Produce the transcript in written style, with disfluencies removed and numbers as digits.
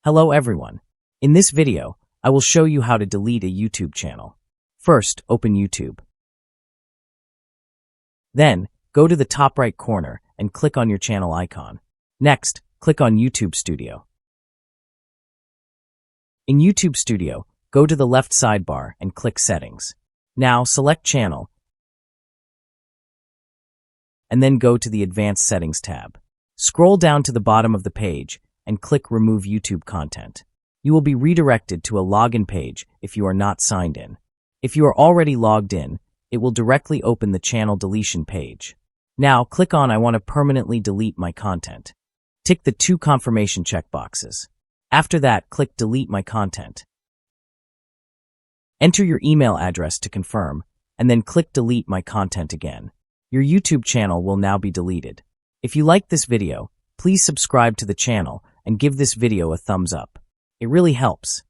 Hello everyone. In this video, I will show you how to delete a YouTube channel. First, open YouTube. Then, go to the top right corner and click on your channel icon. Next, click on YouTube Studio. In YouTube Studio, go to the left sidebar and click Settings. Now, select Channel, and then go to the Advanced Settings tab. Scroll down to the bottom of the page and click Remove YouTube Content. You will be redirected to a login page if you are not signed in. If you are already logged in, it will directly open the channel deletion page. Now, click on I want to permanently delete my content. Tick the 2 confirmation checkboxes. After that, click Delete My Content. Enter your email address to confirm, and then click Delete My Content again. Your YouTube channel will now be deleted. If you liked this video, please subscribe to the channel and give this video a thumbs up. It really helps.